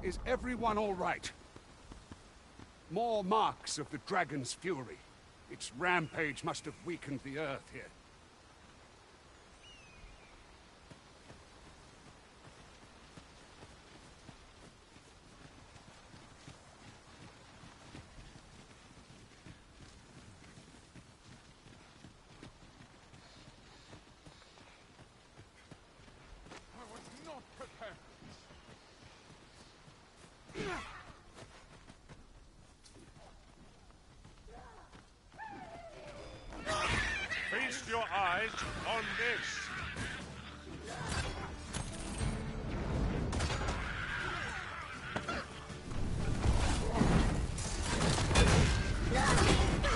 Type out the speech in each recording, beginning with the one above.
Is everyone all right? More marks of the dragon's fury. Its rampage must have weakened the earth here. Feast your eyes on this.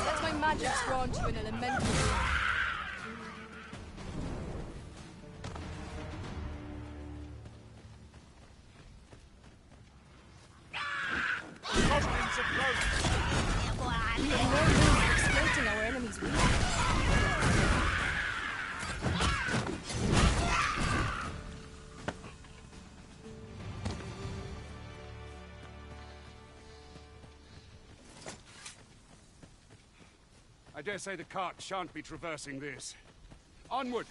Let my magic grant you an elemental. Goblins approach. We have no means of exploiting our enemy's weakness. I dare say the cart shan't be traversing this. Onward!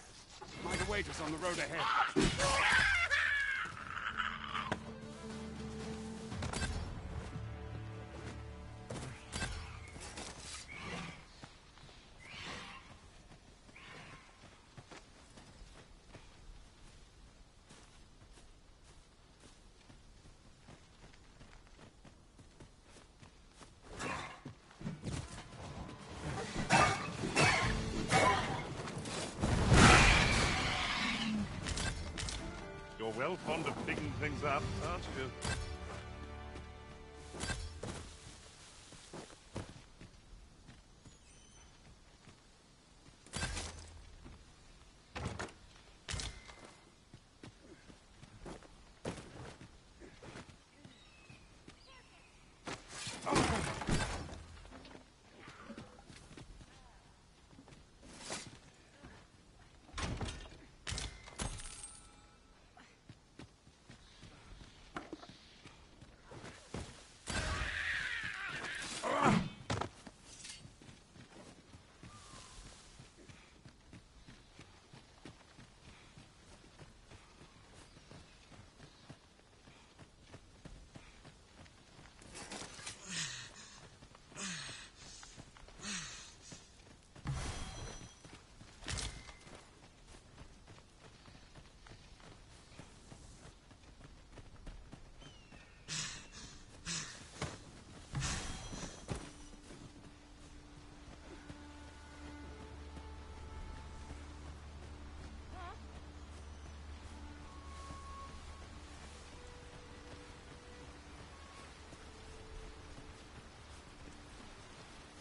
Might await us on the road ahead. You're well fond of picking things up, aren't you?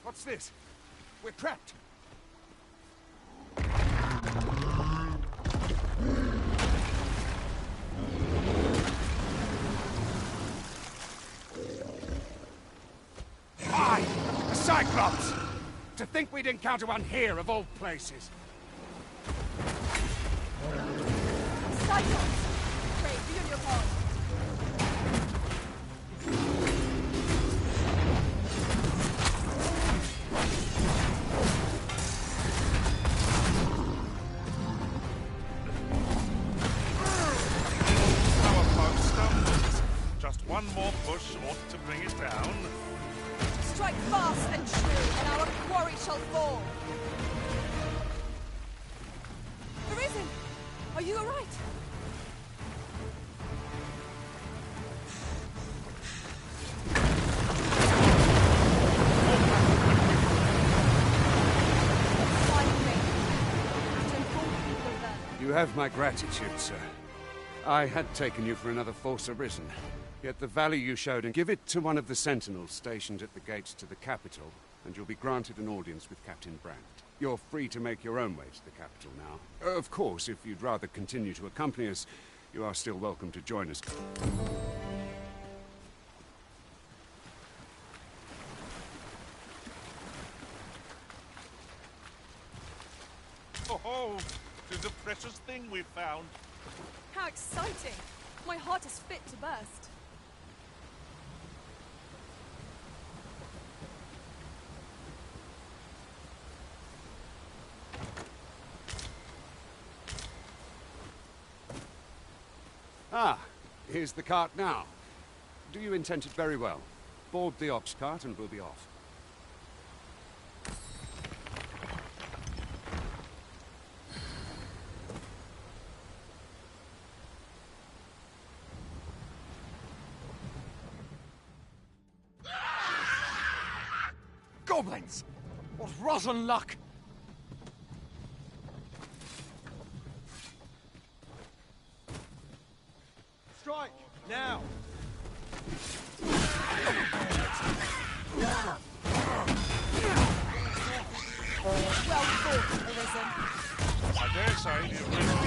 What's this? We're trapped! Aye! A Cyclops! To think we'd encounter one here, of all places. Cyclops! Pray, be on your guard. One more push ought to bring it down. Strike fast and true, and our quarry shall fall. Arisen! Are you all right? You have my gratitude, sir. I had taken you for another force arisen. Yet the value you showed, and give it to one of the sentinels stationed at the gates to the capital, and you'll be granted an audience with Captain Brandt. You're free to make your own way to the capital now. Of course, if you'd rather continue to accompany us, you are still welcome to join us. Oh, 'tis a precious thing we've found. How exciting! My heart is fit to burst. Ah, here's the cart now. Do you intend it very well? Board the ox cart and we'll be off. Goblins! What rotten luck! Strike! Now! Well fought, Arisen. I dare say the original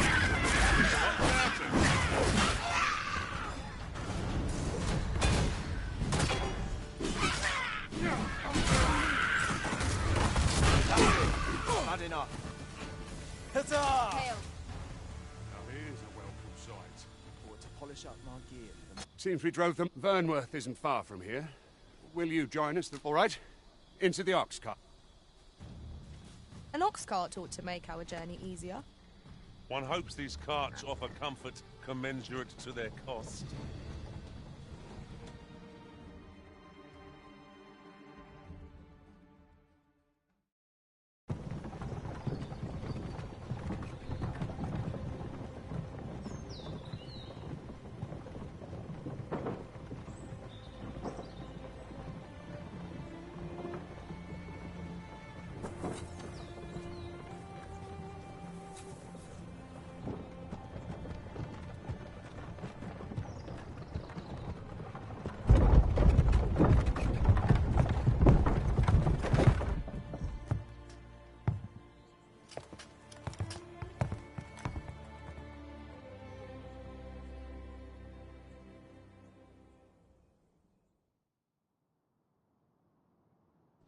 Bad enough. Huzzah! Hail. Now here's a welcome sight. Ought to polish up my gear. Seems we drove them. Vernworth isn't far from here. Will you join us? All right? Into the ox cart. An ox cart ought to make our journey easier. One hopes these carts offer comfort commensurate to their cost.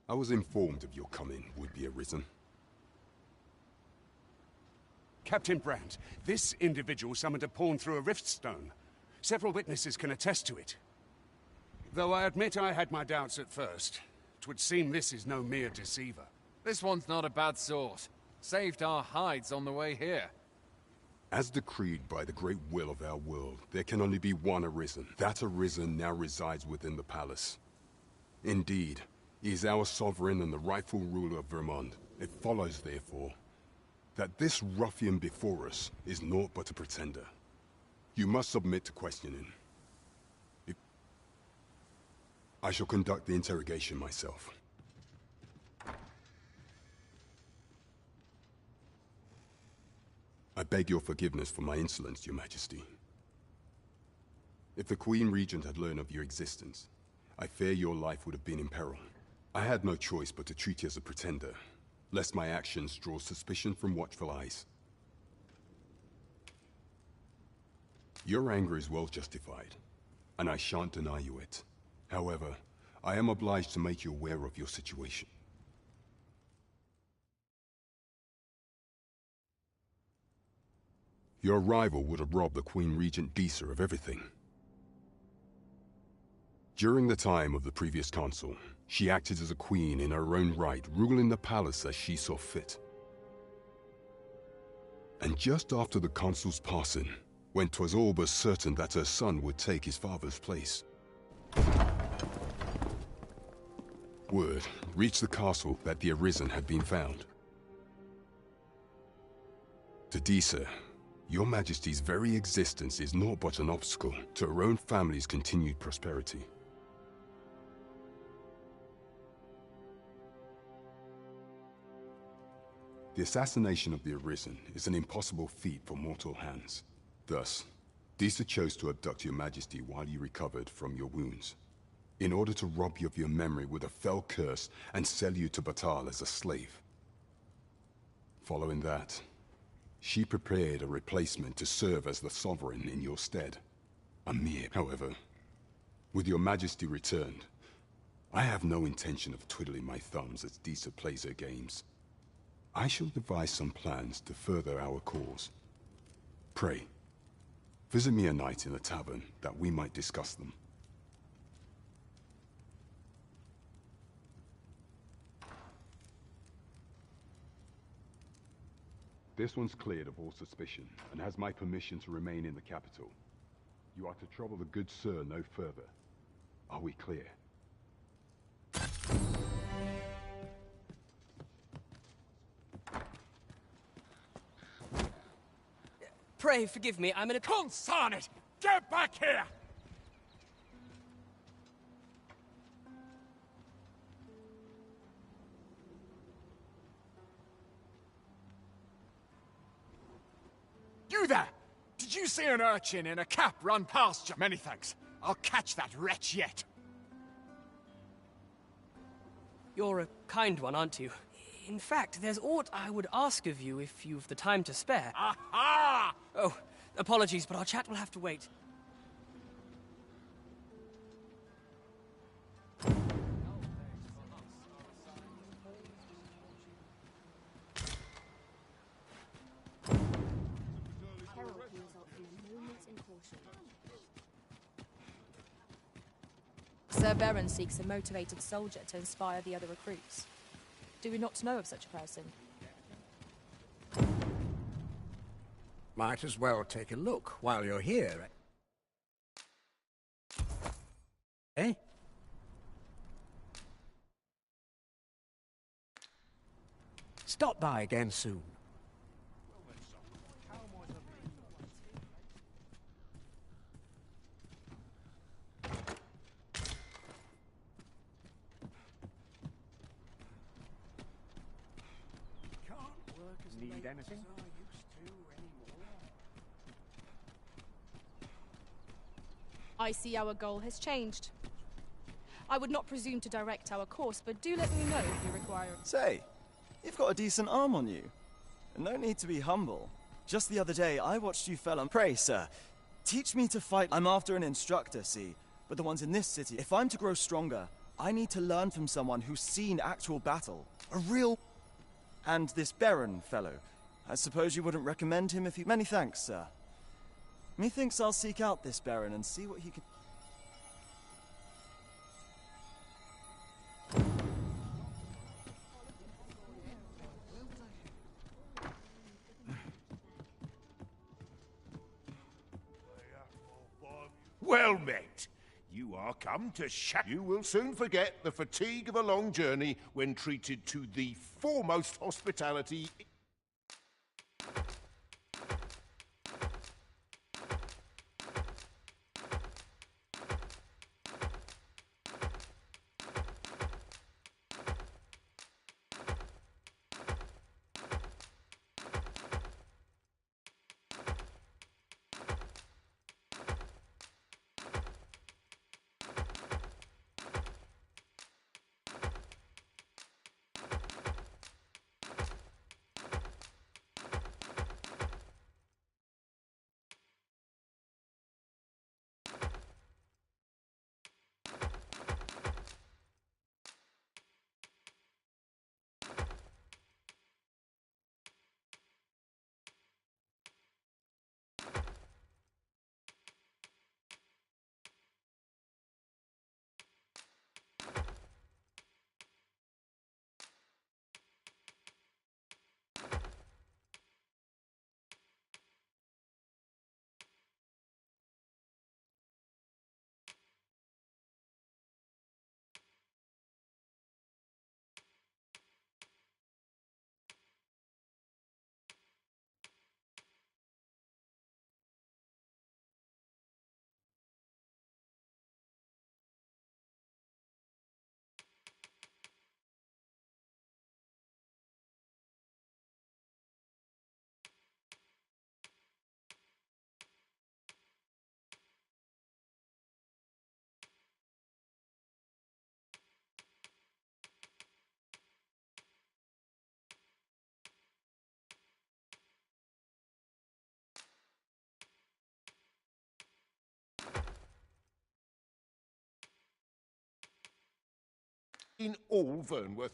I was informed of your coming, would-be Arisen. Captain Brandt, this individual summoned a pawn through a rift stone. Several witnesses can attest to it. Though I admit I had my doubts at first. 'Twould seem this is no mere deceiver. This one's not a bad sort. Saved our hides on the way here. As decreed by the great will of our world, there can only be one Arisen. That Arisen now resides within the palace. Indeed, he is our sovereign and the rightful ruler of Vermont. It follows, therefore, that this ruffian before us is naught but a pretender. You must submit to questioning. I shall conduct the interrogation myself. I beg your forgiveness for my insolence, Your Majesty. If the Queen Regent had learned of your existence, I fear your life would have been in peril. I had no choice but to treat you as a pretender, lest my actions draw suspicion from watchful eyes. Your anger is well justified, and I shan't deny you it. However, I am obliged to make you aware of your situation. Your arrival would have robbed the Queen Regent Disa of everything. During the time of the previous consul, she acted as a queen in her own right, ruling the palace as she saw fit. And just after the consul's passing, when 'twas all but certain that her son would take his father's place, word reached the castle that the Arisen had been found. To Disa, Your Majesty's very existence is naught but an obstacle to her own family's continued prosperity. The assassination of the Arisen is an impossible feat for mortal hands. Thus, Disa chose to abduct Your Majesty while you recovered from your wounds, in order to rob you of your memory with a fell curse and sell you to Batal as a slave. Following that, she prepared a replacement to serve as the sovereign in your stead. Amir, however, with Your Majesty returned, I have no intention of twiddling my thumbs as Disa plays her games. I shall devise some plans to further our cause. Pray, visit me a night in the tavern that we might discuss them. This one's cleared of all suspicion and has my permission to remain in the capital. You are to trouble the good sir no further. Are we clear? Pray forgive me, I'm in a... Consign it! Get back here! You there! Did you see an urchin in a cap run past you? Many thanks. I'll catch that wretch yet. You're a kind one, aren't you? In fact, there's aught I would ask of you if you've the time to spare. Aha! Oh, apologies, but our chat will have to wait. Sir Baron seeks a motivated soldier to inspire the other recruits. Do we not know of such a person? Might as well take a look while you're here. Eh? Stop by again soon. Need anything? I see our goal has changed. I would not presume to direct our course, but do let me know if you require... Say, you've got a decent arm on you. No need to be humble. Just the other day, I watched you fell on... Pray, sir, teach me to fight. I'm after an instructor, see? But the ones in this city, if I'm to grow stronger, I need to learn from someone who's seen actual battle. A real... And this Baron fellow, I suppose you wouldn't recommend him if you... Many thanks, sir. Methinks I'll seek out this Baron and see what he can... Well met. You are come to You will soon forget the fatigue of a long journey when treated to the foremost hospitality. In all Vernworth.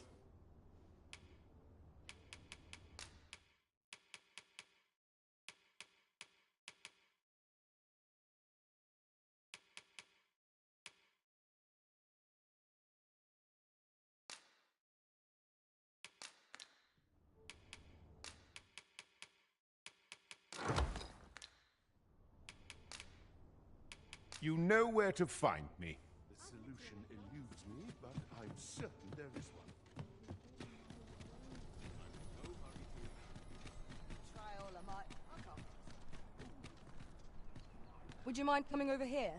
You know where to find me. The solution eludes me, but I'm certain there is one. Would you mind coming over here?